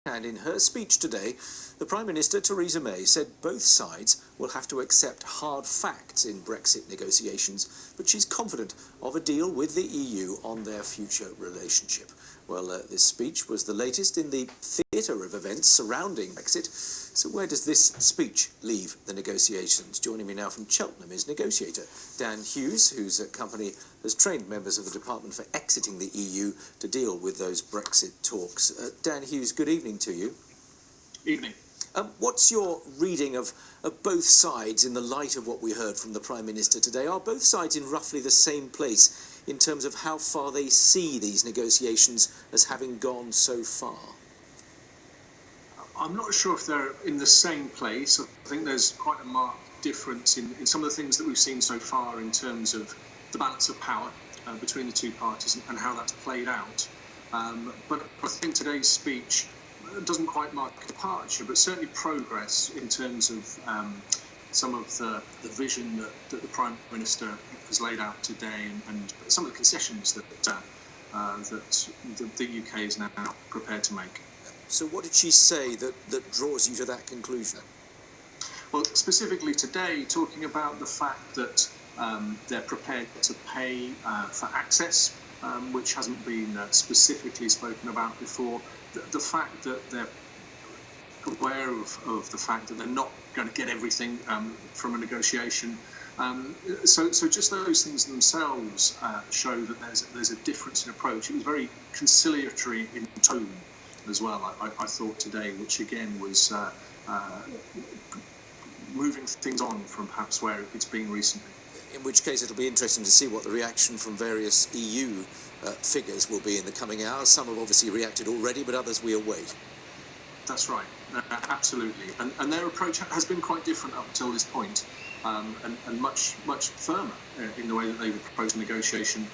And in her speech today, the Prime Minister, Theresa May, said both sides will have to accept hard facts in Brexit negotiations, but she's confident of a deal with the EU on their future relationship. Well, this speech was the latest in the theatre of events surrounding Brexit. So where does this speech leave the negotiations? Joining me now from Cheltenham is negotiator Dan Hughes, whose company has trained members of the Department for Exiting the EU to deal with those Brexit talks. Dan Hughes, good evening to you. Evening. What's your reading of both sides in the light of what we heard from the Prime Minister today? Are both sides in roughly the same place in terms of how far they see these negotiations as having gone so far? I'm not sure if they're in the same place. I think there's quite a marked difference in some of the things that we've seen so far in terms of the balance of power between the two parties and how that's played out. But I think today's speech doesn't quite mark a departure, but certainly progress in terms of some of the vision that the Prime Minister has laid out today and some of the concessions that the UK is now prepared to make. So what did she say that draws you to that conclusion? Well, specifically today, talking about the fact that they're prepared to pay for access, which hasn't been specifically spoken about before. The fact that they're aware of the fact that they're not going to get everything from a negotiation. So just those things themselves show that there's a difference in approach. It was very conciliatory in tone as well, I thought today, which again was moving things on from perhaps where it's been recently. In which case it'll be interesting to see what the reaction from various EU figures will be in the coming hours. Some have obviously reacted already, but others we await. That's right, absolutely. And their approach has been quite different up until this point, and much firmer in the way that they've approached negotiation,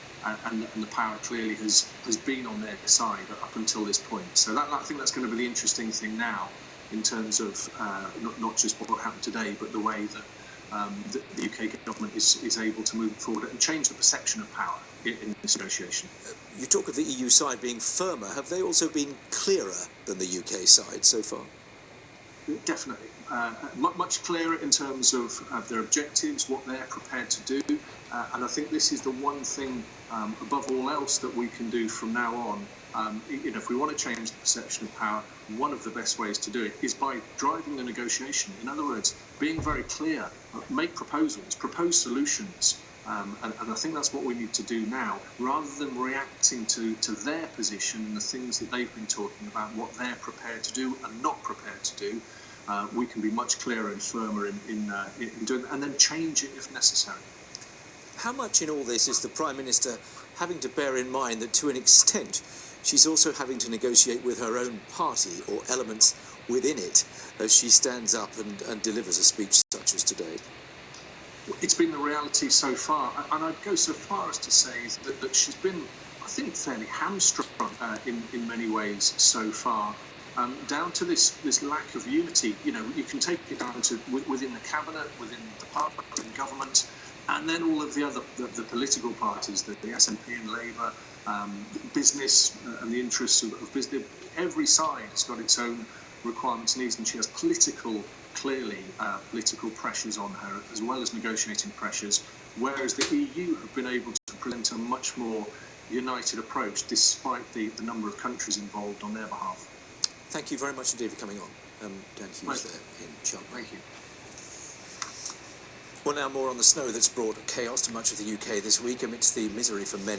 and the power clearly has been on their side up until this point. So I think that's going to be the interesting thing now, in terms of not just what happened today, but the way that the UK government is able to move forward and change the perception of power in this negotiation. You talk of the EU side being firmer. Have they also been clearer than the UK side so far? Definitely. Much clearer in terms of their objectives, what they're prepared to do. And I think this is the one thing, above all else, that we can do from now on. If we want to change the perception of power, one of the best ways to do it is by driving the negotiation. In other words, being very clear, make proposals, propose solutions. And I think that's what we need to do now, rather than reacting to their position and the things that they've been talking about, what they're prepared to do and not prepared to do. We can be much clearer and firmer in doing that, and then change it if necessary. How much in all this is the Prime Minister having to bear in mind that, to an extent, she's also having to negotiate with her own party or elements within it as she stands up and delivers a speech such as today? It's been the reality so far, and I'd go so far as to say that she's been, I think, fairly hamstrung in many ways so far, down to this lack of unity. You can take it down to within the cabinet, within the party and government, and then all of the political parties, the SNP and Labour, business and the interests of business. Every side has got its own requirements and needs, and she has political pressures on her, as well as negotiating pressures, whereas the EU have been able to present a much more united approach, despite the number of countries involved on their behalf. Thank you very much indeed for coming on, Dan Hughes there in Cheltenham. Thank you. Well, now more on the snow that's brought chaos to much of the UK this week amidst the misery for men